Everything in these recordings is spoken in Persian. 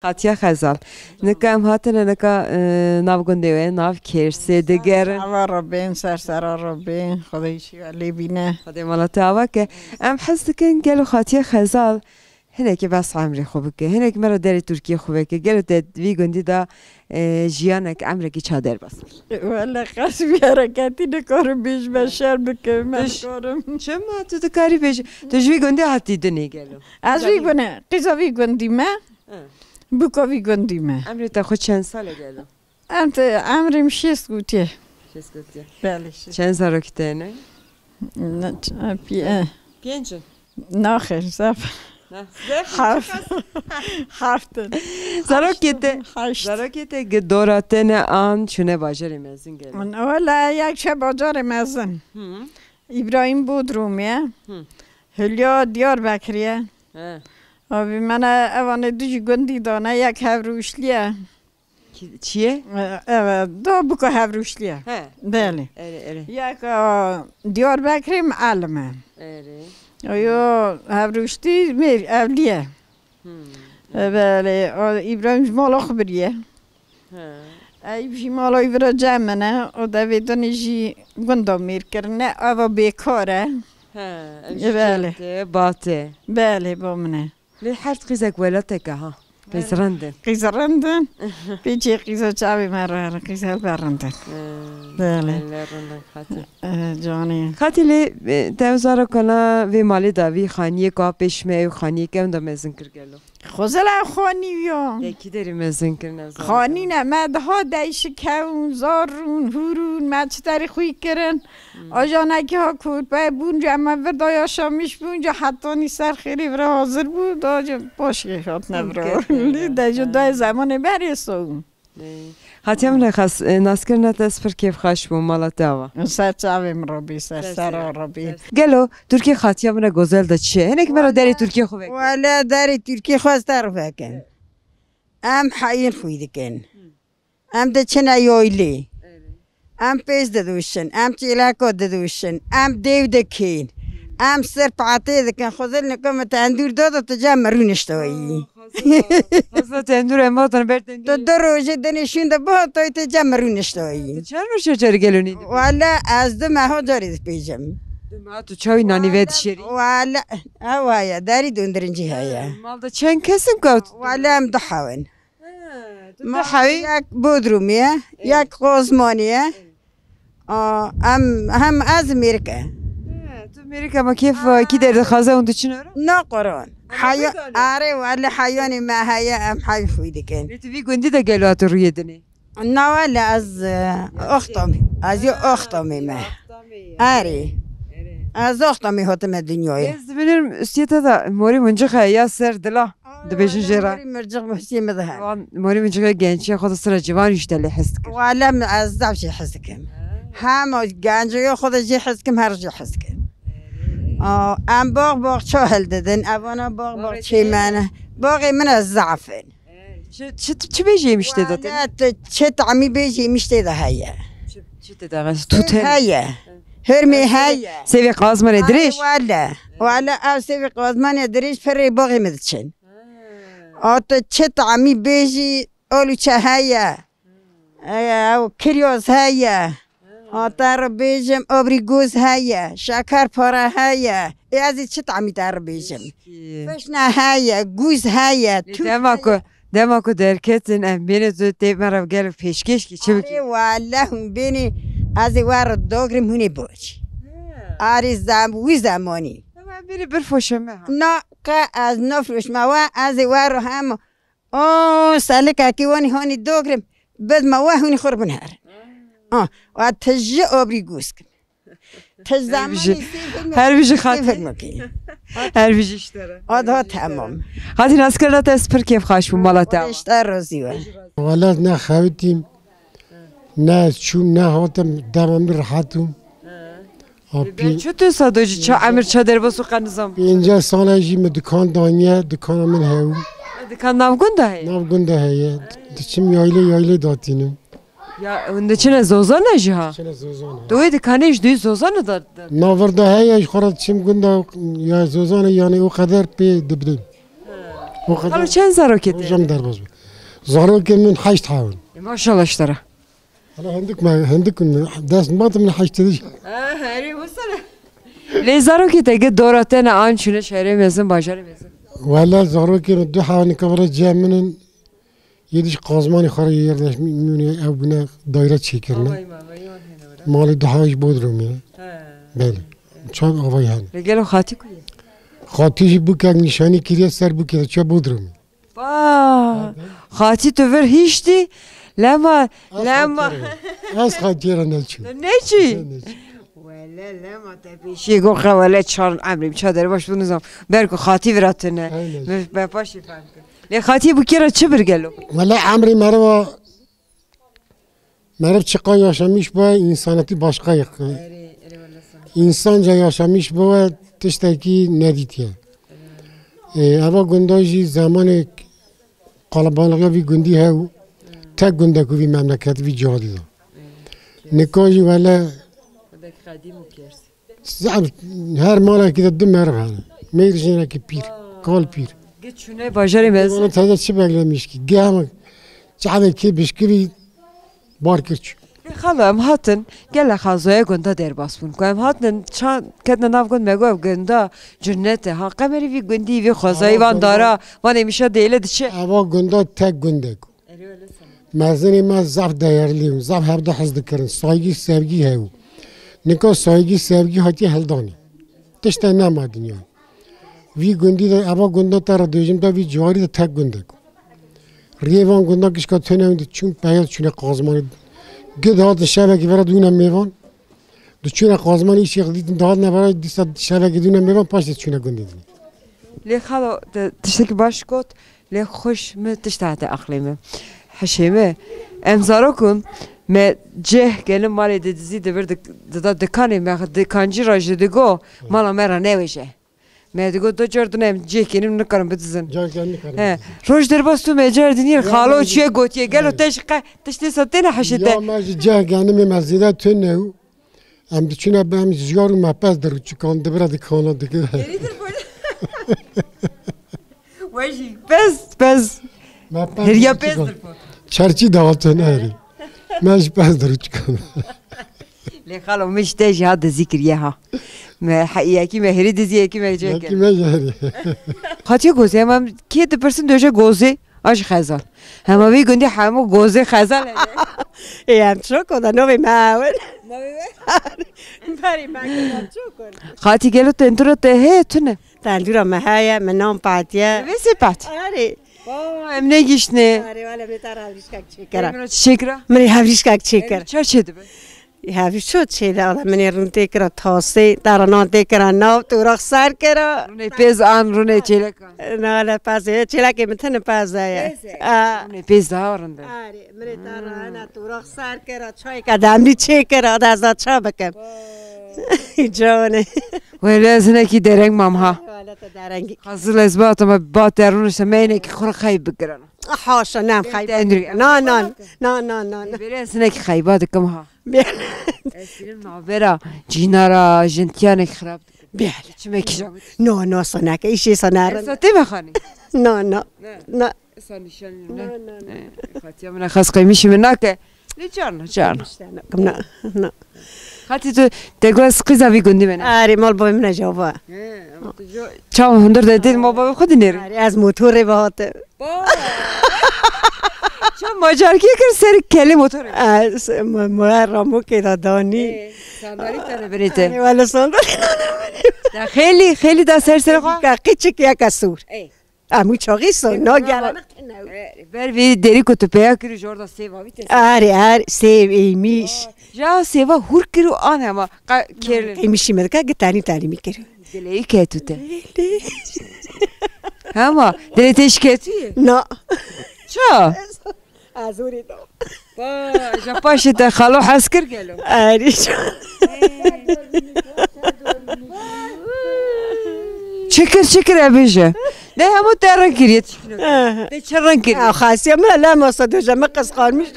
خاطیا خزال نکام هاتن نکا ناو گندهوی ناو کرسه دگرن آوا رو بین سر رو بین خدایشی ولی بینه خدای مالات آوا که ام حس کن گلو خاطیا خزال هنه که بس عمری خوبه که هنه که مرا در ترکیه خوبه که گلو تدوی گندی دا جیانک عمره کی چادر بس ولی قصبی حرکتی نکارم بیش بشر بکن من کارم چه ما تو دکاری بیش تو جوی گندی حتی دنی گلو از وی گونه قیزاوی گندی ما بکاوی گندی ما عمری تا خود چند ساله گلو انت عمرم 6 گوته چیز گفتی بله چند سال کته نه نه پنج ناخر زف هفت زراکیته گدوراتن آن چونه باجری مزین گلو من اولا یک شب باجار مزن ابراهیم بود رومیه هلیا دیار بکریه آبی من اوان دوی گندی دانه یک هفروشلیه چیه؟ دو بکو هفروشلیه بله یک دیار بکریم علمه یا هفروشتی میر اولیه بله ابراهیم مالا خبریه ایبشی مالا ایورا جمعه و دویدانی جی گندا میر کرنه او بیکاره بله باته بله با منه لی حرد قیزک ولاتک ها قیزرندن قیزرندن بیچی قیزا چاوی مرا قیزا برندن بله جانی خاطی لی دوزارا کنا وی مالی دا وی خانیه که پشمه و خانیه که اوندا مزن کر گلو خوزلا خانی ویا یکی داری مزن کر نزار خانی نه مدها دیش کون زارون هورون مچتری خوی کرن آجانکی ها کود بای بونجا اما وردای شامیش بونجا حتی نی سر خیلی برای حاضر بود آجا باشه خات نبرا دیجا دای زمان بری سون خاطی هم نخواست ناسکر نتاس پر کیف خواش بون مالا داوا سر چاویم را بی سر را بی گلو ترکیه خاطی هم نگذل دا چیه؟ هنه که مرا داری ترکیه خوبه والا داری ترکیه خواست رو کن ام حاین خویده کن ام ده چنه یایلی ام پیز دادوشن ام چیلاکو دادوشن ام دیو دکین ام سر پاته دکن خوزل نکم تندور دادا تجا مرونشتوایی خاصا تندور اماتان برتن تو دو روزه دنشون ده با توی تجا مرونشتوایی چند روشه چاری گلو نیدی؟ والا از دو ماه دارید پیجم ما تو چاوی نانی وید شیری؟ والا هوایا داری دوندرنجی هایا مال دا چند کسیم که والا ام دحاون ما حوی یک بودرومیه یک قازمانیه هم از امریکا تو امریکا ما کیف کی در خازه اون تو چنورا؟ نه قرآن حیوان آره ولی حیوانی ما هیا ام حیوان خویده کن تو وی گندی دا گلوات روی دنی نه ولی از اختمی از یه اختمی ما آره از اختمی هاتم دنیای از ببینیم استیتا دا موری منجخه یا سر دلا دبیشن جرا موری مرجع محسی مدهن موری منجخه گنچی خود سر جوانیش دلی حس کن ولی از داشی حس کن هم گنجی خود جی حس کن هر جی حس کن ام باغ چهل دادن اوانا باغ چی منه باغی من از ضعفن چه بیجی میشته دادن؟ چه طعمی بیجی میشته ده هیا چه تداغش توتن هیا هرمی هیا سوی قازمان دریش والا او سوی قازمان دریش پر باغی مدچن آتا چه طعمی بیجی اولو چه هیا او کریوز هیا آتا رو بیجم آبریگوز هیا شکر پاره هیا ازی چه طعمی تر بیجم فشنه هیا گوز هیا دماکو درکتن ام بینه تو تیب مرا گل پیشکش کی چه بکی؟ والا هم بینی ازی وار دوگریم هونی باش آری وی زمانی من بینی برفوشم هم نه که از نفروش ما ازی وار هم سالک اکیوانی هانی دوگریم بد ما هونی خوربون هر و تجه آبری گوز کن هر بیشی خاطر هر بیشیش داره آده تمام خاطر نسکر نتا اسپر کیف خواهش بون مالا تا اشتر روزی و والا نه خویدیم نه چون نه هاتم درام راحتم چطور سادوجی چه امر چادر بسو قنزم 50 ساله جیم دکان دانیه دکان من هاو دکان نامگونده هی نامگونده هی چیم یایله داتینم یا اونده چنه زوزان نجی ها؟ چنه زوزانه دوی دکانش دوی زوزان داد ناورده هی خورد چیم گونده یا زوزانه یعنی او قدر پی دبدیم حالا چند زاروکی روزم در باز بود زاروکی من 8 حاول ماشاءالله اشتره حالا هندک دست ما من 8 دیش هری وصله لی زاروکی تگه دوراتن آن چونه شهری مزن باجاری مزن ولا زاروکی 2 حاول نکبر جامنن یدیش قازمانی خاری یردش میونه او بنا دایره چی کرنه مال 2 حاوش بود رو میه بله چون آوای هن بگلو خاطی کویه خاطیش بو که نشانی کریه سر بو که چه بود رو میه خاطی تو ور هیشتی لما از خاطی را نچون نچی ولا لما تبیشی گو خوله چار عمریم چادر باش بنوزم برکو خاطی وراتنه به پاشی فهم کن لی خاطی بو که را چه برگلو ولی عمری مرو چقا یاشمیش با انسانتی باشقا یخه انسان جا یاشمیش با تشتکی ندیتیه اما گنداجی زمان قلبانلغی وی گندی هاو تک گنده که وی مملکت وی جهادی دا نکاجی ولی هر مالا که دو مرو هنه میرشنه که پیر کال پیر چونه باجاری مزن انا تازه چه بگلمیش که گه همه چه همه که بشکری بار کرد خاله ام هاتن گله خازوی گنده در باس بون که ام هاتن چند کدن ناف گند مگو گنده جنته ها قمری وی گندی وی خازوی وان دارا وان میشه دیله دچه اما گنده تک گنده کو مزنی ما زعف دایرلیم زعف هر دو حزد کردن سایگی سرگی هاو نکا سایگی سرگی هاتی هلدانی تشته نما دنیا وی گندی دا اما گنده تر دوجم دا وی جواری دا تک گنده کو ریوان گنده کشکا تونه هم چون پیاد چونه قازمانی گد هات شبکه برای دونم میوان دو چونه قازمانی شیخ دیدم داد نبرای دیست شبکه دونم میوان پاشت چونه گنده دید لی خاله تشتکی باش کت لی خوش می تشتهت اقلیمه حشیمه امزارو کن ما جه گلم مالی دیزی دبر دکانی ما دکانجی راج دگو مالا مرا نویشه ما دیگو دو جردنم جه کنیم نکارم بدزن روش در باست تو مجر دنیر خالو چیه گوتیه گلو تشتی ساتینه حشیده یا ما جه گانم مزیده تو نو ام دچونه به هم زیارو مپس درو چکان دبره دکانا دیگه ویجی پس هریا پس چرچی داوتو نهری ماش پس درو چکان لی خالو مش تیجی هاد ذکریه ها ما حقیقی ما هری دیزیه کی ما جه کی ما جهری خاطی گوزه هم کی د پرسن دوجه گوزه آج خزال همه وی گندی همه گوزه خزال هم چو کنه نوی ماول بری مگه چو کنه خاطی گلو تندرو ته تونه تندورا مهیا منام پاتیه ویسی پات آره ام نگیشنه آره ولی میتاره هفریشکک چیکره چیکره منی هفریشکک چیکره چه چه دبه هفریشود چیده آدم منی رون تکرا تاسه درانان تکرا ناو تو رخ سر کرا رونه پیز آن رونه چیلکان نه لا پاسه چیلکی متن پاسه رونه پیز دارنده آره منی درانه تو رخ سر کرا چای کدامنی چیکره دازاد چا بکم جانه ولی از نکی درنگ مامها ولی تا درنگی خازل از با ما با درونش مینه که خور خیب بگرن حاشا نم خیب نه بری از نکی خیبات کم ها اسیرم نابرا جینا را جنتیان خراب بله چه میکشم نه سنک ایشی سنارن ساتی بخانی نه سانیشانی نه خاطی من خاص قیمیشی من نکه جان نه خاطی تو تگو سقیزا وی گندی من آره مال با من جوابا چاو هندر دادید ما با خود نیر آره از موتور بهات چه ماجر کی کر سر کلی موتور از رامو که دادانی سانداری تره بریته ولی سانداری خیلی دا سر خواه قیچه که یک سور امو چاقی سون ناگران بر وی دری کتو پیا کری جوردا سیوا ویته آره سیو ایمیش جا سیوا هور کرو آن هما کرل ایمیشی مرکا گتانی تعلیمی کرو دلی که توته هما دلی تش که تویه نه چا ازوری دو جا پاشی تا خالو حس کر گلو آره جان شکر ابیجه نه همو ترن کریت ده چرن کریت خاصی من لا ما صدق جمع قصقان مش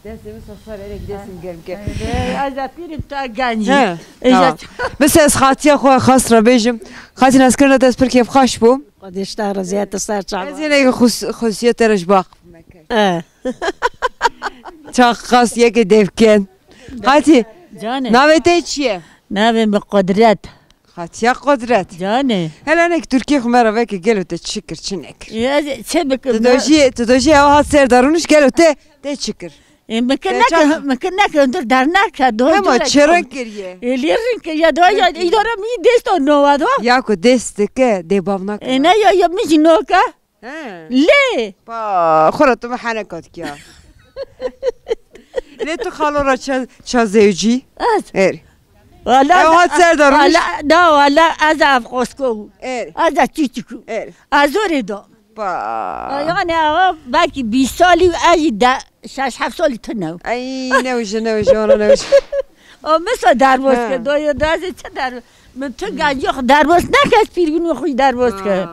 دستم صار عليك دستم گرم که از پیرم تا گنجی بس از خاطی خو خاص را بیجم خاطی ناس کردن دست پر کیف خاش بوم قدیش تا رزیات سر چاق از اینه خصوصیت رش باق چاق خاص یک دیفکن خاطی جانه ناویته چیه نبیم به قدرت خاطی قدرت جانه هلا نک ترکیه خو مرا وکی گلو ته چکر چنک چه بکن تدوجی او هات سر دارونش گلو ته چکر ممکن نکن در نکه دو اما چرا کریه لیرین که یا دو یا ایدارم می دست و نو دو یا کو دست که دیبام نکن نه یا میشی نو که لی با خورتو محنکات کیا لی تو خالو را چه زیجی اری والا او هات سر دارونش نه والا از افغاسکو اری از چیچکو اری از اوری دو با یعنی آقا باقی 20 سالی و از 6-7 سالی تو نو ای نوشه آنا نوشه مثل درباز که دو یا دازه چه درباز من تو گنجی خود درباز نکش پیرگون خوی درباز که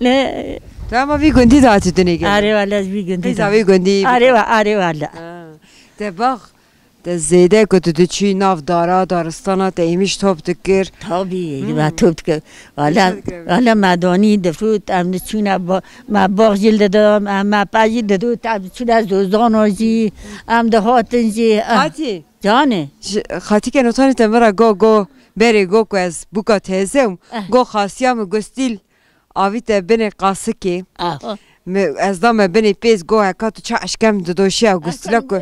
نه تو اما وی گندی داتی تو نگه آره والا از وی گندی ایزا وی گندی آره والا ده باغ ده زیده که تو چی ناف دارستانا ده ایمیش توب تکر تابی و توب تکر والا مدانی دفروت ام چونه ما باغ جلد دادم ام پاجی دادو ام چونه از دوزان آجی ام ده هاتنجی خاطی جانه خاطی که نتانی تمرا گو بری گو که از بوکا تهزم گو خاصیام گستیل آویت بین قاسه که از دام بینی پیز گو هکاتو چه اشکم دادوشی او گستیلا کو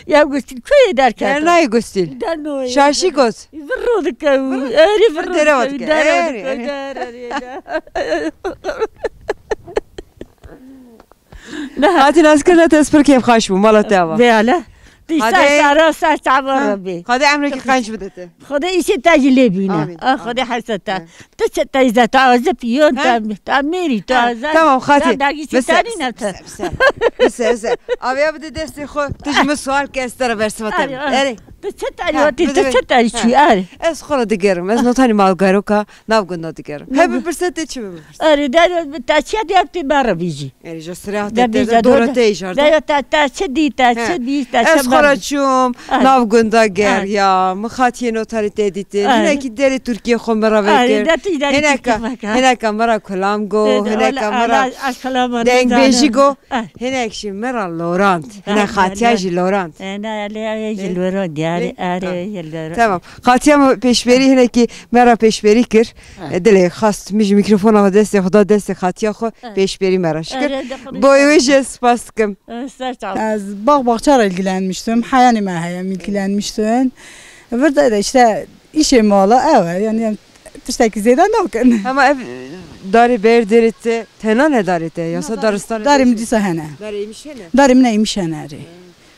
یا گستیل کوی در کرد نه گستیل شاشی گوز فرود که اری فرود نه هاتی ناز کرده تست پر کیف خواش بو مالا تاوا بیاله دیسا سر تعبان ربی خدا عمرك خانش بدته خدا ایشی تاجیلی بینه خدا حستا تو چه تایزه تو آزه پیون تا میری تو آزه تمام خاطی بس آبیا بده دستی خود تجمع سوال که استر برسواتم اری تو چه تاری تو چه تاری چی اری از خورا دیگرم از نوتانی مالگارو که ناوگند دیگرم هی بپرسته چی بپرسته اری در تا چه دیابتی برا بیجی اری جسریات دورته ایجار تا چه دی تا چه دی تا از خورا چوم ناوگندا گر یا مخاطی نوتاری تدیتی نه کی دری ترکیه خو مرا وکر هناك مرا کلام گو هناك مرا دنگ بیجی گو هناك شی مرا لورانت هناك خاطیاجی لورانت نه علی لورانت آره تمام خاطیام پیشبری هنه که مرا پیشبری کر دل خواست میج میکروفون و دست خدا دست خاطیا خو پیشبری مرا شکر بایویش سپاس کم از باغچه را ilgilenmiştim hayalime ilgilenmiştim ve de işte işe mala evet yani tişteki zeydan dokun ama ev dari berderite tena ne darite yasa darıstan darim disa hene darıymış hene darim neymiş hene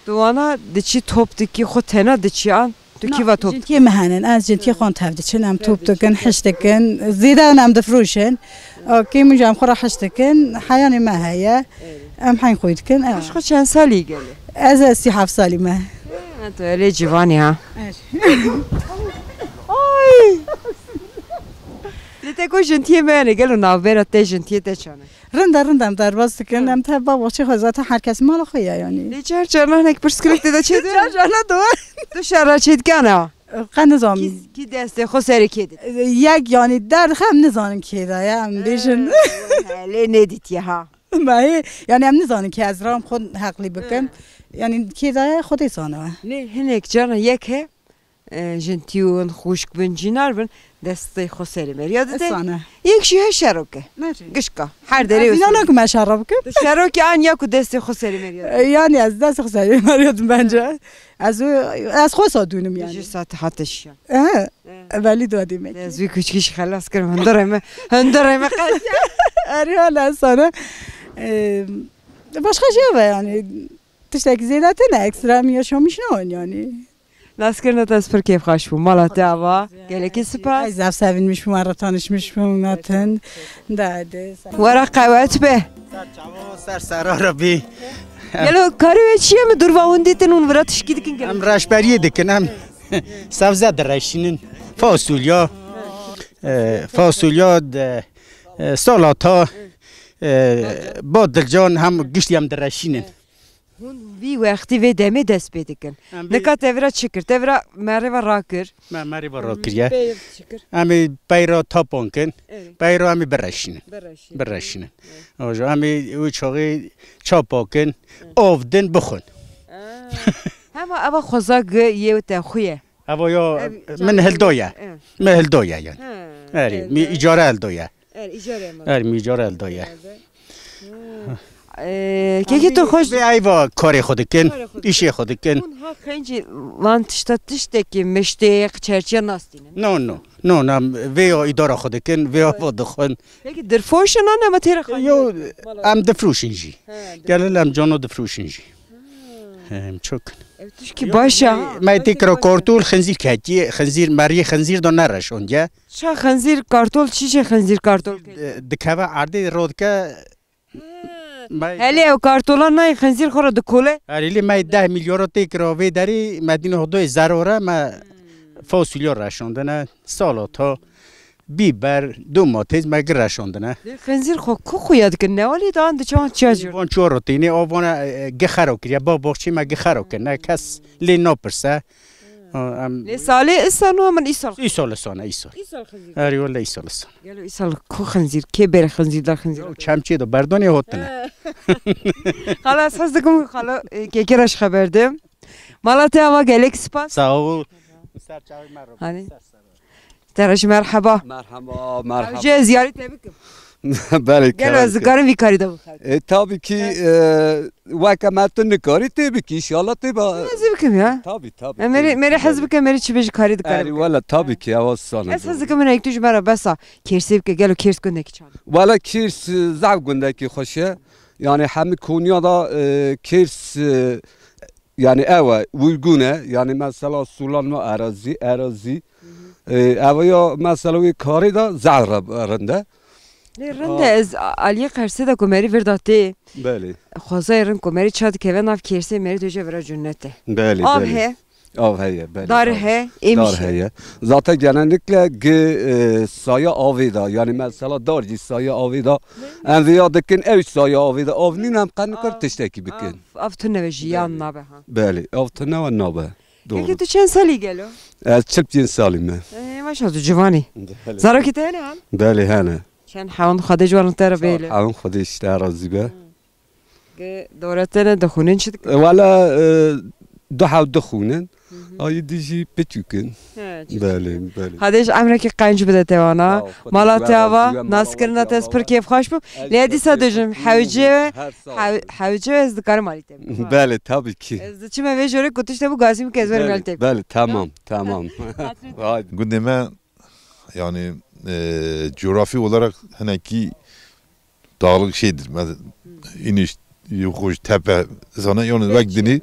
دوانه دچی توپ دکی خود تنها دچیان تو کی و توپ جنتی مهنن از جنتی خون تفدیچن هم توپ دکن حشت دکن زیده هم دفروشن کی میجام خورا حشت دکن حیانی ما هیا هم حین خوید کن اش خود چند سالی گلی از 37 سالی ما تو الی جوانی ها لیتکو جنتی منه گلو ناوبرا ته جنتی ته چانه رندم در باز کردم تا با چه خواهد هر کس مال خویه یعنی لیچر چرا نک پرسکریکت دا چه چرا دو تو شرا چید کنه قندزام کی دست خو سری کید یک یعنی در هم نزانم کی دا ام بیشن لی ندیت ها ما یعنی هم نزانم که از رام خود حقلی بکن یعنی کی دا خودی سانه نه هنک جانا یک جنتیون خوشک بنجینار بن دسته خسری میاد ده یک شیء شروکه گشکا هر دری اینا نکو مشروب که شروکه آن یکو دسته خسری میاد یعنی از دست خسری میاد بنجا از خود سادونم یعنی ساعت هاتش ولی دادیم از وی کوچکیش خلاص کردم هندرم قضیه آره حالا سانه başka şey var yani tişteki ziyadete ne ekstra mi yaşamış ne yani Naskernet از پر کیف خوش بو مالا دعوا گلکی سپاس از اف sevinmiş مرا tanışmış bunatın dade ورا قوت به سر سراربی گلو کاری چیه می دور واوندیتن اون ورا تشکی دکن ام راشبریه دکنم سبزه درشینن فاصولیا سالاتا با دلجان هم گشتی هم درشینن هون وی وقتی و دمی دست بیدکن نکات تفرا چکر تفرا مری و راکر ما ماری برات کریه امی بیرا تاپون کن بیرا امی برشینه آجا امی او چاقی چاپا کن آفدن بخون هما اوا خوزاق یه تخویه اوا یا من هلدویه یعنی اری می اجاره هلدویه اری می اجاره هلدویه که تو خوش به ایوا کاری خود کن ایشی خود کن اون ها خنجی وان تشتکی مشتق چرچیا ناستینه نو نم ویا اداره خود کن ویا ودخون پeki درفوشن نه ما تیر خواهی یو ام دفروشینجی گلل ام جانو دفروشینجی هم چوک ki başa ما تکرار کارتول خنزیر کتی خنزیر ماری خنزیر دو نرشون یا شا خنزیر کارتول چیشه خنزیر کارتول دکوا عرضی رود که هلی او کارتولا نه خنزیر خورا دکوله اریلی ما 10 میلیارد تکرار وی داری مدینه هدوی ضروره ما فاصله رشوندنه سالا تا بیبر دو ماتیز مگر رشوندنه خنزیر خو کو خویاد که نوالی دان دچان چاجور وان چوروتینی آوان گخرو کریه با بخشی ما گخرو کنه کس لی نپرسه لی سالی استانو من ایسال سانه ایسال اری ولی ایسال سانه گلو ایسال کو خنزیر کی بره خنزیر دار خنزیر چمچی دو بردانی هاتنه خلاص حس دکم خلا که کراش خبردم مالات اما گلک سپاس ساو hani تراش مرحبا جه زیارت نمیکنم بله گلو از کارم ویکاری دو بخیر tabii ki وکمتون نکاری تیبی که انشالله تیبا نزی بکم یا tabii مری حزب که مری چی بیش کاری دو اری کارم ولا tabii ki اواز سانه از حزب که من ایک توش مرا بسا کرسی بکه گلو کرس کنده کی چان ولا کیرس زعب گنده کی خوشه yani همه کنیا دا کیرس yani eva uygun yani mesela sulanma arazi eva ya mesela bir kari da zararında رنده از علی قرصه دا کمری ورداته بله خوازه رن کمری چاد که ناف کرسی مری دوجه ورا جنته بله آب بله he آب هیه بله دار he emiş دار هیه zaten genellikle sayı avida yani mesela darcı sayı avida enviya dikin ev sayı avida avnin hem kanıkar tişteki bikin افتون نوشی یا نابه ها بله avtına ve nabe یکی تو چند سالی گلو از چند سالمه ماشاءالله جوانی زارا کی تهنه هم بله هنه چند حوان خواده جوان تر بیله حاون خودش ترازی به که دورتنه دخونین چی ولا دو حاو دخونن آی دیجی بچوکن بله بله خودش امر که قنج بده توانا مالاتی هوا ناس کردن تاس پر کیف خوش بو لیدی سادجم حوجه از دکار مالی تیم بله tabii ki از چی من جوری کتیش تبو گازیم که از بر مالی تیم بله tamam Gündeme yani coğrafi olarak hani ki dağlık şeydir. İniş, yokuş, tepe sana yani vaktini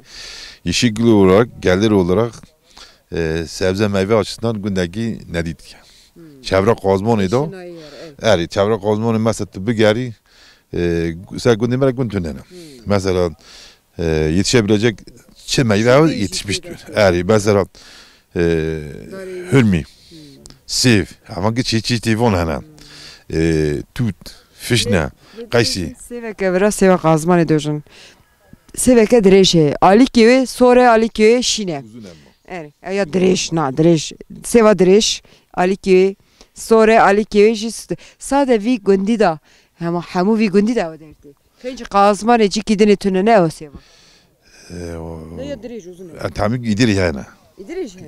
yeşillik olarak, gelir olarak sebze meyve açısından gündeki nedid. Çevre kazmanı da. Evet, çevre kazmanı mesela tıbbı geri sen gündeme gündüne. Mesela yetişebilecek çi meyve yetişmiştir. Evet, mesela hürmi. سیف اما که چی تیوان هنم توت فشنه قیسی سیوه که برای سیوه قازمان دوشن سیوه که دریشه آلی کیوه سوره آلی کیوه شینه یا دریش نه دریش سیوه دریش آلی کیوه سوره آلی کیوه جست ساده وی گندی دا همو وی گندی دا ودرتی خیلی قازمان چی کی دنی تونه نه سیوه نه یا دریش uzun tamam idiri yani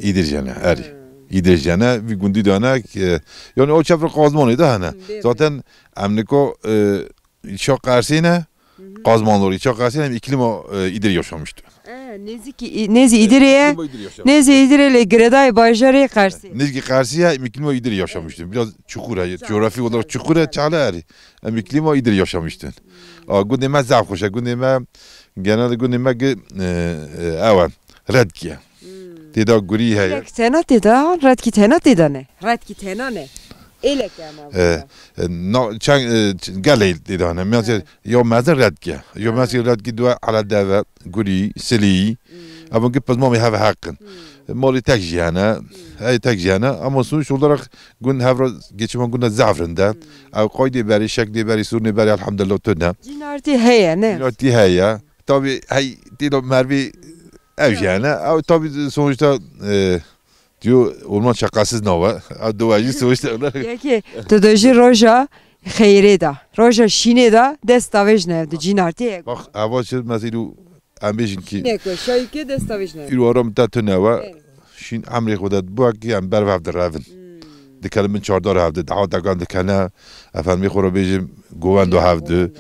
idiri yani eri İdricene bir gündü dönek yani o çevre kazmanıydı hani zaten Amerika çok karşısına kazmanları çok karşısına iklim idri yaşamıştı. Nezi idiriye nezi idiriyle Greday Bajarı'ya karşı. Nezi karşıya iklim idri yaşamıştı. Biraz çukura coğrafi olarak çukura çağlar iklim idri yaşamıştı. Gündeme zaf koşa gündeme genelde gündeme ki evet redkiye. تیدا گوری هی. تینا تیدا رد کی تینا تیدا نه رد کی تینا نه ایله کما. نه چند گله تیدا نه مثلا یا مثلا رد کی یا مثلا رد کی دو على دوا گوری سلی اما که پس ما می هوا حقن مالی تکجیانه ای تکجیانه اما sonuç olarak gün havra geçiman günde zafrında او قايدي بری شکلی بری سورنی بری الحمدلله تونه جنارتی هیا نه جنارتی هیا tabii hay diyor Merve ev yani. Ama tabii sonuçta diyor orman şakasız ne var? Duacı sonuçta. Yeki tedajı roja xeyre da. Roja şine da destavaj nevdi cinarti. Bak avaçı mesela ambejin ki Ne ko şayke destavaj nevdi. İro aram ta ne var? Şin amri xodat bu ki am bervav deravin. Dikkatim çardar havdı. Daha da kan dikana efendim xoro bejim govan da havdı.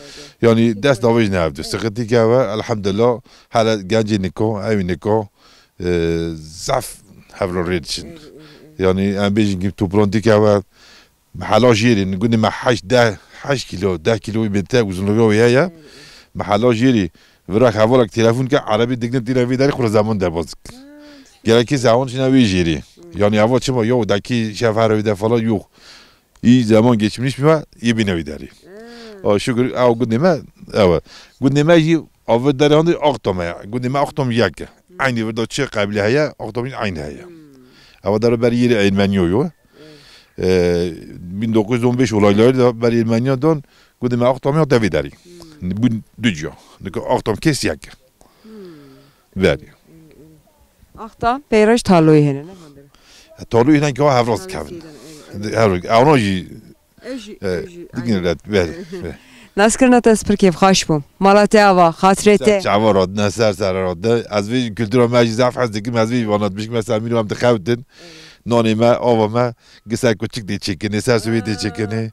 Yani destavaj ne havdı? Sıkıntı ki var. Elhamdülillah hala genci niko, ev niko zaf havlorid için. Yani ambejin ki toplantık ki var. محلا جيري نقول ما حاش كيلو 10 كيلو بنتاج وزنلقوا ويايا محلا جيري وراك هقولك تليفون كا عربي دقنا تليفون داري خور زمان در بازك قال كي زمان شنو جيري يعني اول شما يو داكي شاف عربي ده فلا يو iyi zaman geçmiş mi yebine vidari. O şükür av gudnema ava gudnema yi av daranda aqtama gudnema aqtam yak. Aynı burada çı qabli haya aqtamin aynı haya. Ava dar ber yeri Ermeniyo 1915 olayları da ben Ermeniyadan gudnema aqtam da vidari. Bu dücü. Aqtam kes yak. Veri. Aqta peyraj tarloyu hene ne mandere. Tarloyu hene ki havraz kavin. Avnoji دیگه بله ناسکرنا تسپر کیف خاش بوم مالات آوا خاطرته جوارات نسر سرارات از وی کلتور ماجی زعف از دیگه از وی وانات بیش مثلا میرم هم تخوتن نانی ما آوا ما گسر کوچیک دی چکنه سر سوی دی چکنه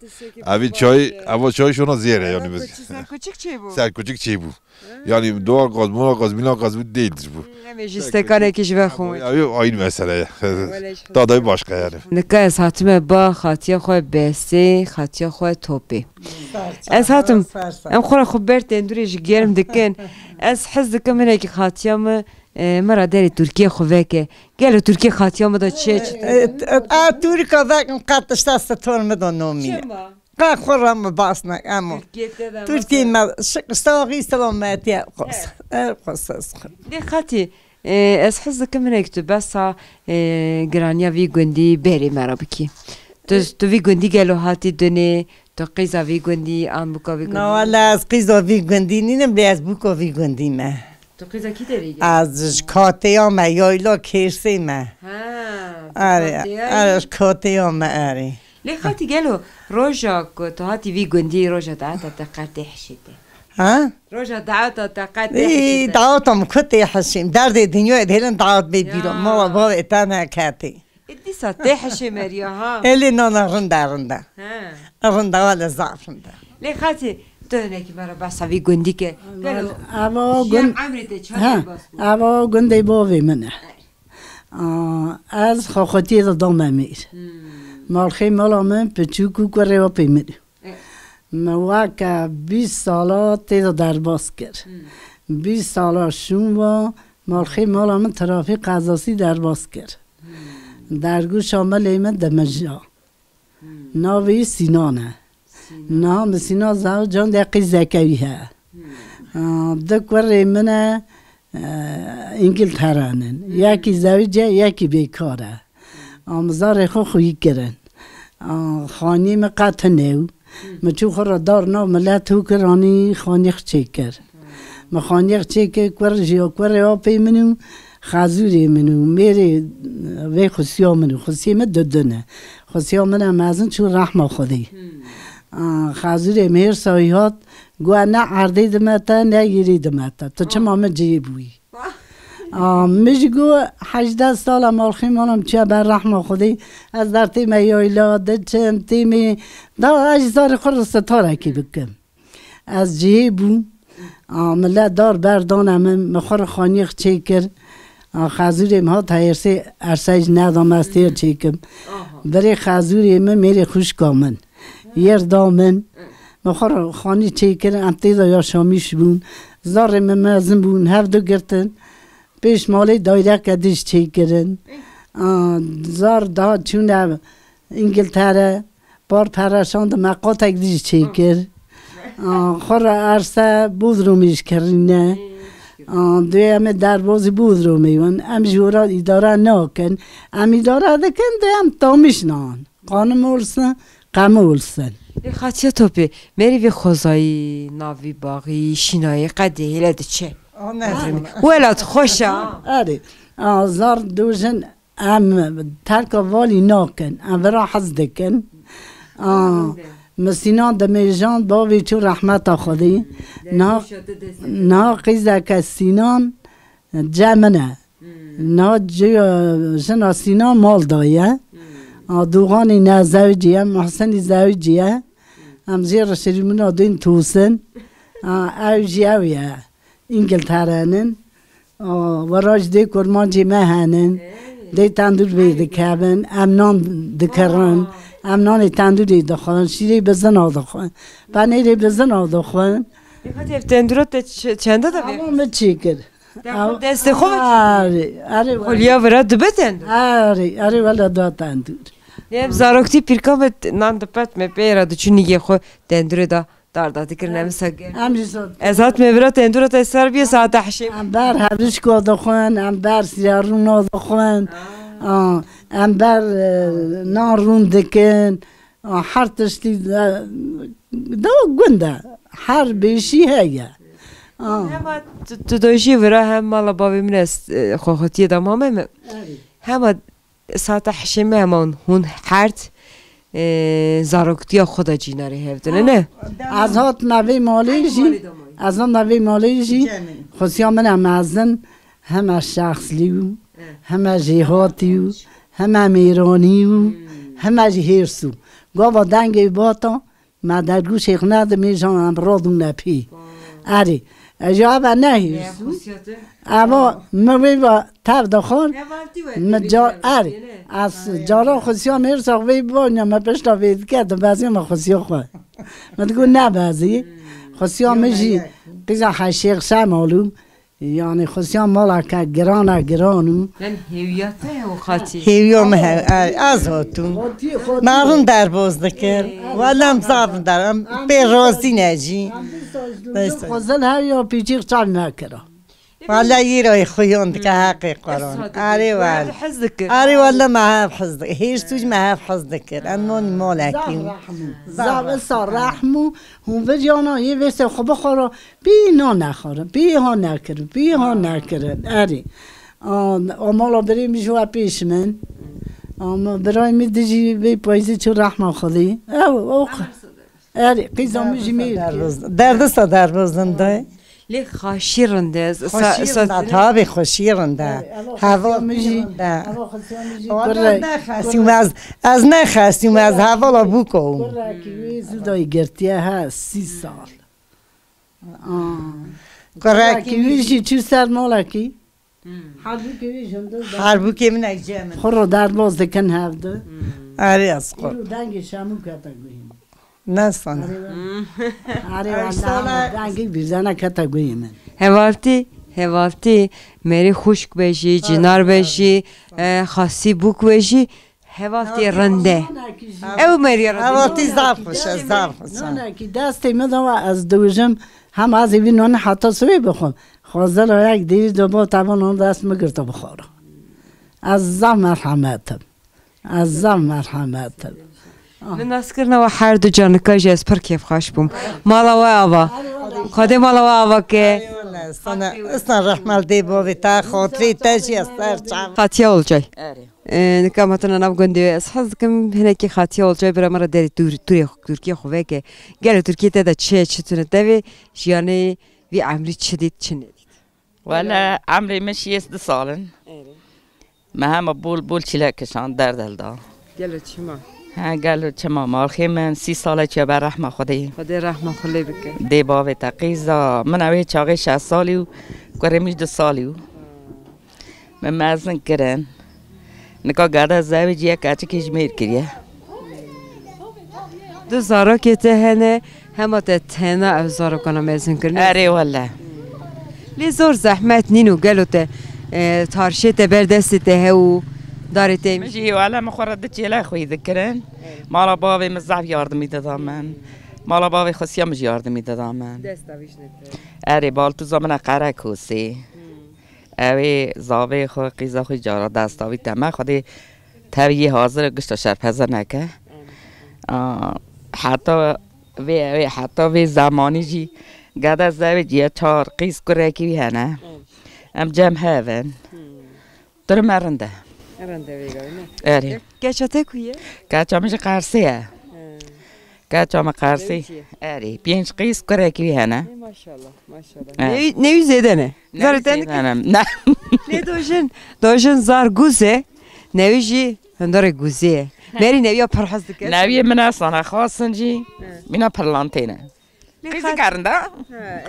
اوی چای اوا چایشون زیره یعنی بس سر کوچیک چی بو سر کوچیک چی بو یعنی دو قازمون میلا قازمون دیدش بو مجلستکانه کیش بخون اوی آین مسئله دادای başka yani نکه ساتمه با خاطیا خو بسی خاطیا خو توپی از هاتم ام خورا خبرت اندوریج گرم دکن از حز دکم اینه که خاطیام مرا داری ترکیه خوبه که گلو ترکیه خاطیام دا چه ترکیه دکم قطعش دست تون مدن نومینه قا خورم باسنا اما ترکیه ما ساقی سلامتی قصص دی خاطی از حز دکم اینه که تو بسا گرانیا وی گندی بری مرا بکی تو وی گندی گلو هاتی دنی تو قیزا وی گندی آن بکا وی گندی نه والا از قیزا وی گندی نیم بلی از بکا وی گندی ما تو قیزا کی داری؟ از کاتیا ما یایلا کرسی ما آره از کاتیا ما آره لی خاطی گلو روژا که تو هاتی وی گندی روژا دعوتا تقاطع حشیده ها؟ روژا دعوتا تقاطع ای دعوتم کتی حشیم درد دنیا دیرن دعوت بیرون ما با اتنا کتی ادی ساته حشی مریا ها الی نانا رنده رنده ولی ضعف رنده لی خاطی تو نکی مرا بس وی گندی که اما گندی باوی منه از خواهی را دامه میر مالخی مالا من پچوکو کره و پیمیر موقع 20 سالا تیزا درباز کرد 20 سالا شون و مالخی مالا من ترافیق قضاسی درباز کرد درگو شامل ایمن دمجا ناوی سینانه نام سینا زاو جان دقیق زکوی ها دکور ایمنه انگلترانن یکی زوجه یکی بیکاره آمزار خو خویی کرن خانی مقطع نو مچو خورا دار نو ملت هو کرانی خانی خچه کر مخانی خچه که کور جیو کور آپی منو خازوری منو میری وی خسیا منو خسیا من ددنه خسیا من امازن چون رحمه خودی خازوری مهر سایهات گوه نه عرضی دمتا نه گیری دمتا تو چه مامه جیه بوی مجگو 18 سال مالخی مانم چه بر رحمه خودی از در تیم یایلا دچم تیم دا اجزار خور ستاره کی بکم از جیه بو ملت دار بردانم مخور خانیخ چه کرد خازوریم ها تایرسی ارسایج ندام از تیر چیکم برای خازوریم میری خوش کامن یر دامن مخور خانی چه کرد امتیزا یا شامیش بون زارم مزن بون هر دو گرتن پیش مالی دایره کدیش چه کردن زار دا چونه انگلتره بار پرشاند مقاط اگدیش چه کرد خور ارسه بود رو میش کرینه دوی همه دروازی بود رو میون ام جورا اداره نکن ام اداره دکن دوی هم تامیش نان قانم اولسن قم اولسن خاطیه توپی میری وی خوزایی ناوی باقی شینایی قدی هیلد چه ولاد خوشه آره زار دوژن ام ترک والی ناکن ام ورا حز دکن مسینان دمیجان باوی چو رحمت خودی نا قیزه که سینان جمنه نا جنا سینان مال دایه دوغانی نه زوجیه محسنی زوجیه ام زیر شریمنا دین توسن اوجی اویه انگلترانن وراج دی کرمانجی مهنن دی تندور بید کبن امنان دکرن امنان تندوری دخوان شیری بزن آدخوان پنیری بزن آدخوان خاطی تندورت چنده دا اما مچیکر دست خوب آره خلیا ورا دبه تندور آره ولی دا تندور نیم زاروکتی پیرکامت نان دپت می پیرا دو چونی یه خو تندور دا داردادی کرنم سگه ازات میبرد تندورت استر بیه ساعت حشیم ام بر هبرش کو دخوان ام بر سیارون دخوان ام بر نارون دکن هر تشتی دو گنده هر بیشی هیا همه تو دوشی ورا هم مالا باوی من است خوخوتی دام همه ساعت حشیم همون هون هرد زاروکتی خدا جیناری هفته نه از هات نوی مالیجی از آن نوی مالیجی خصیام من هم ازن همه شخصلیو همه جهاتیو همه میرانیو همه جهرسو گاوا دنگی باتا ما در گوش اخناد میجان هم رادون نپی اری جواب نهی اما موی با تر دخور مجار اری از جارا خصیان ارساق وی بانیا ما پشتا وید کرد بعضی ما خصیان خواه ما تگو نه بعضی خصیان میجی قیزا حشیق شمالو یعنی خصیان مالا که گرانو هیویاته و خاطی هیویام از هاتون مارون در باز دکر ولم زابن درم به رازی نجی خوزن هر یا پیچیق چال نکرا والا یه رای خویان که حقی قرآن آره والا محب حزد هیچ توش محب حزد کرد انون مالکیم زب سار رحمو هم به جانا یه ویسته خوب خورا بی نا نخوره بی ها نکرد آره مالا بریم جوا پیش من برای می دیجی بی پایزی چو رحمه خودی آره قیزا میجی میر دردستا در بازنده لی خاشیرنده تابی خاشیرنده هوا میجینده از نخستیم از هوا لا بکوم زودای گرتیه هست 30 سال گرکی میجی چو سر مالکی حربو که من اجامن خورو در باز دکن هفته آره از خور اینو دنگ شمو کتا گویم نه سانه آره والله دنگی بیزنه کتا گویم هوالتی میری خشک بشی جنار بشی خاصی بوک بشی هوالتی رنده او میری رنده هوالتی زعف خوشه نه که دستی مدام از دوژم هم از این نان حتی سوی بخون خوازل ها یک دیری دو با تبان اون دست مگرتا بخورم از زم مرحمتم من اسکرنا و هر دو جانکاج از پر کیف خواش بوم مالا و آوا خاده مالا و آوا که استان رحمل دی باوی تا خاطری تجی از سر چم خاطیه اولجای نکام هاتنا نب گندی از حظ کم هنه که خاطیه اولجای برای مرا داری ترکیه خوبه که گل ترکیه تدا چه دوی جیانه وی عمری چه دید چه ندید والا عمری مشی است سالن ما هم بول چیله کشان دل دا گلو چما ها گلو چما مارخی من 30 ساله چه بر رحمه خودی رحمه خلی بکن دی باوی تقیزا من اوی چاقی 6 سالیو کرمیش 2 سالیو من مازن کرن نکا گادا زاوی جیا کاچی کشمیر کریه دو زارا که تهنه همه تهنه او زارا کنه مازن کرنه اره والا لی زور زحمت نینو گلو ته تارشه ته بردستی ته و داری تیم مجی والا مخورد چیله خوی ذکرن مالا باوی مزعف یاردمی دادم من مالا باوی خصیه مج یاردمی دادم من اره بال تو زمان قره کوسی اوی زاوی خو قیزا خوی جارا دستاوی تمه خودی تاوی حاضر گشت شرپزه نکه حتی زمانی جی قد زوج یا چار قیس کرده کی هنه ام جمع هفن در مرنده اری گچته کویه؟ گچامش قرصیه گچام قرصی اری 5 قیس کرده کی هنه ماشاءالله نوی زیده نه نه نه دوشن زار گوزه نوی جی هندار گوزیه مری نوی پرحز دکه نوی من اصلا خاصن جی مینا پرلانتینه قیزه کرنده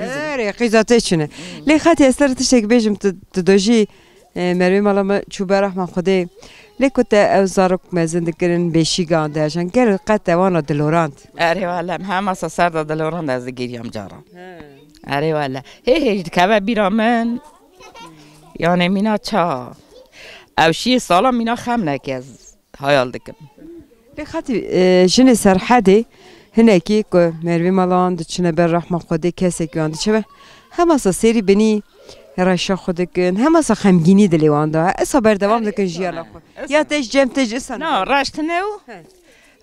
اری قیزاته چونه لی خطی استر تشک بیجم تدوجی مروی مالا ما چوبه رحمه خوده لی کت او زارک مزند کرن بیشی گانده اشان گر قد وانا دلوراند اری والا هم اصلا سرد دلوراند از گیریم جارم اری والا هی که بیرامن یعنی مینا چا او 6 سالا مینا خم نکی از حیال دکم لی خطی جن سرحده هنکی که مروی مالان دچنه بر رحمه خوده کسی گانده چه هم اصلا سری بنی رشا خود کن هم اصلا خمگینی دلی واندا اصلا بردوام دکن جیالا خود یا تش جم تج اصلا نه رشت نو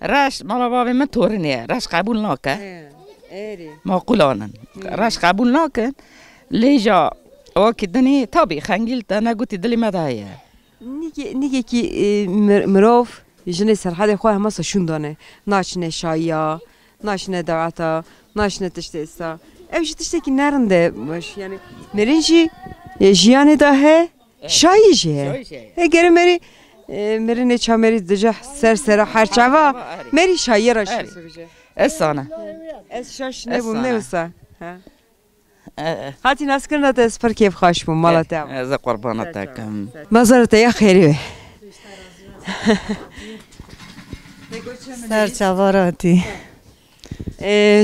رشت مالا بابی من تورنیه رشت قبول ناکه معقولانن رشت قبول ناکن لیجا وقتی دنی تابی خنگیل تا نگوتی دلی مدایه نیگه کی مروف جن سرحد خواه هم اصلا شوندانه ناشنه شایا ناشنه دعاتا ناشنه تشته استا اوش تشته کی نرنده باش یعنی مرینجی جیانی داهه شایجه اگر مری نچا مری دجا سر هرچوا مری شایی راش سوجه اسانه اس شاش نبوم نوسا هاتی ناس کرنا تا اسپر کیف خواش بوم مالا تا از قربانتکم مزارت یا خیری سرچواراتی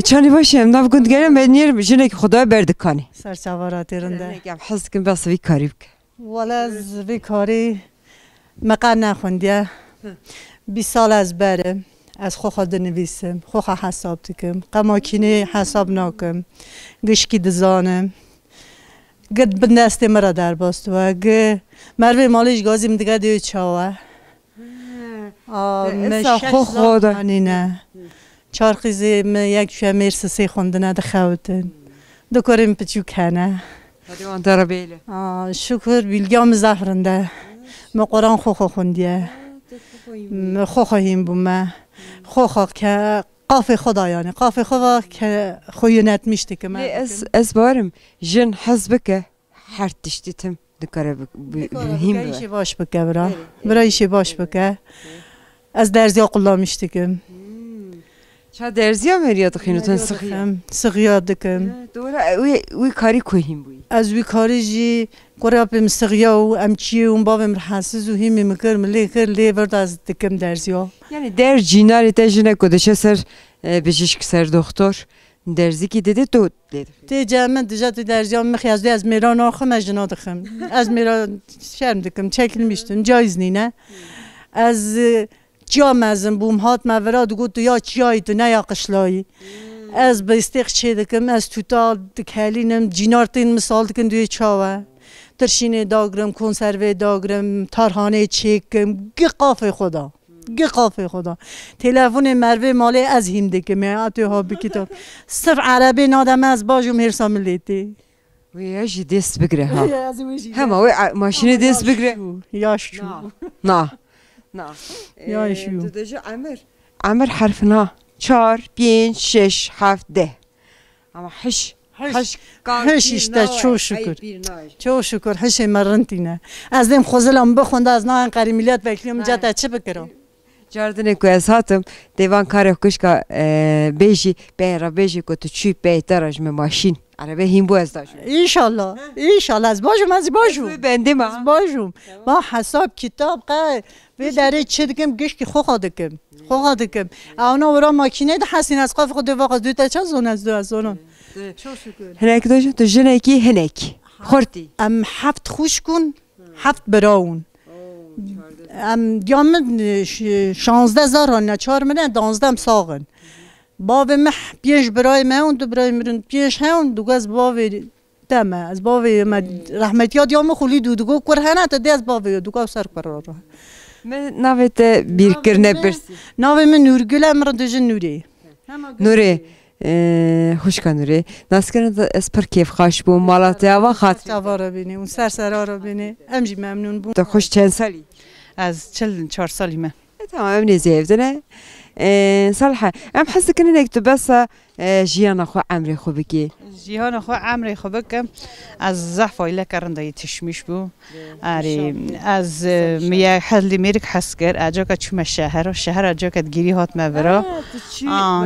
چانی باشیم ناف گند گرم بدنیر جنه که خدای بردکانی سرچواراتی رنده نگم حس کن بس وی کاری بک ولی از وی کاری مقر نخوندیه 20 سال از بره از خواه نویسم خواه حساب دکم قماکینه حساب ناکم گشکی دزانم گد بندست مرا در باست و مروی مالش گازیم دیگه دیو چاوه خواه خدا نه 4 قیزی یک شوه مرسسی خوندنه ده خوتن دو کاریم پچو کنه دیوان داره بیله شکر بیلگام زهرنده ما قرآن خواه خوندیه خواه خواهیم بومه خواه که قاف خدا یعنی قاف خدا که خویونت میشته که من از بارم جن حزب که هر تشتیتم دکاره بهیم برایشی باش بکه برایشی باش بکه از درزیا قلا میشته که چه درزیا مریاد خینوتن سخیم سخیاد دکم دوره وی کاری کوهیم بوی از وی کاری جی قرابم سخیا و امچی و بابم حساس و همی مکرم لی ورد از دکم درزیا یعنی در جیناری تجنه کدشه سر بجیش سر دکتر درزی کی دیده تو دیده تی جمع دیجا تی درزیا مخیازده از میران آخم از جنا دخم از میران شرم دکم چکل میشتن جایز نینه از جام ازم بوم هات مورد گفت یا چیایی تو نه یا قشلایی از به استیق چه دکم از توتال دکالینم جینارتین مثال دکن دوی چاوه ترشینه داگرم کنسروه داگرم تارهانه چکم گقاف خدا گقاف خدا تلفن مروه ماله از هیم دکم اتو ها بکتاب صرف عربی نادم از باجم هرسا ملیتی ویاجی دست بگره ها همه وی ماشین دست بگره یا شو نه نه یا شو دجا عمر حرف نه 4 5 6 7 10 اما حش اشته چو شکر حش مرنتینه از دیم خوزلم بخونده از نه انقری ملیت بکلیم جاتا چه بکرم جاردنه که از هاتم دیوان کاری کش که بیشی بیرا بیشی که تو چی بیترش می ماشین عربه هیم بو از داشت ایشالله از باجم بنده ما از باجم ما حساب کتاب قای به داره چه دکم گش که خواه دکم اونا ورا ماکینه ده حسین از قاف خود واقع دو تا چه زون از دو از زونم هنک داشت تو جنه کی هنک خورتی ام 7 خوش کن 7 براون ام دیام 16,000 نه 4 میلیون 12 ساغن باب مح پیش برای من دو برای مرن پیش هم دو از باب دم از باب رحمتیات دیام خلی دو کرهنه تا دی از باب دو سر قرار من نویت بیر کرنه برسی نوی من نورگل امر دوجن نوری نوری خوش کن نوری ناسکرن از پر کیف خاش بو مالاتیا و خاطر تاوارا بینی اون سرسرا رو بینی امجی ممنون بوم تو خوش چند سالی از 44 سالیمه تمام ابني زيفدنا صالحة أم حسك إنك تبص جيانا خو عمري خو بكي جیهان خو عمري خو بکم از ضعف ایله کرنده تشمیش بو آری از میه حلی میرک حس کرد اجا که چوم شهر اجا که گیری هات مورا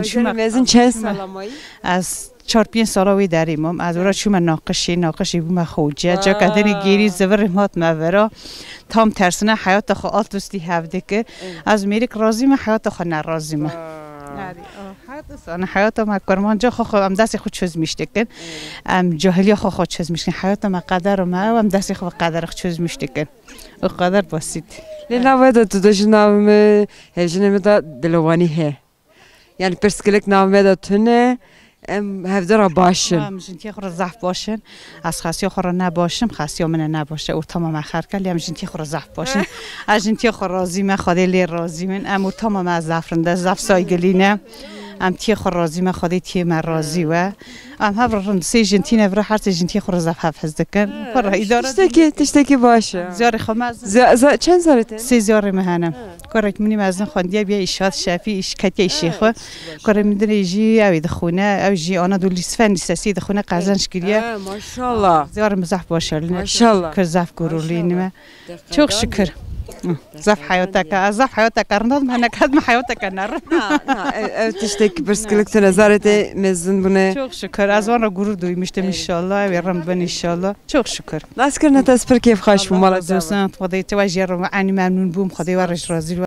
شو مزن چند سال مایی از 4-5 ساله داریم از ورا چوم ناقشی بوم خوجه جا که دنی گیری زبر هات مورا تام ترسنه حیات خو آل دوستی هفته که از میرک راضی ما حیات خو ناراضی ما حیات ما کرمان جا خو ام دست خود چیز میشتکن ام جاهلی خود چیز میشکن حیات ما قدر ما ام دست خود قدر چیز میشتکن او قدر بسیط لیلا ودا تو داشت نام هجنه مدا دلوانی ه یعنی پرسکلک نام مدا تونه ام هفدر باشن ام جنتی خود ضعف باشن از خاصی خود نباشم خاصی من نباشه او تمام آخر کلی ام جنتی خود ضعف باشن از جنتی خود راضی من خدای لی راضی من ام او تمام از ضعفنده ضعف سایگلینه ام تی خود راضی من خدای تی من راضی و ام هفرن سی جنتی نفر هر سی جنتی خود ضعف حفظ دکن خود اداره تشتکی باشه زیار خماز چند سالته سی زیار مهنم کارک منی مزن خواندی بیا ایشات شافی ایش کتی ایشی خو کار میدونی جی اوی دخونه او جی آنا دو لیسفن لیسسی دخونه قزنش کریه ماشاءالله زیار مزح باشه ماشاءالله کر زف گرولی نمه çok şükür زف حياتك زف حياتك رنض ما نكاد ما حياتك نر تشتكي برسكلك تنظرتي مزن بنا çok şükür az sonra gurur duymuştum inşallah ve Rabbim inşallah çok şükür ناس كنا تسبر كيف خاش بمالك دوستان خدای تو جرم انی ممنون بوم خدای ورش راضی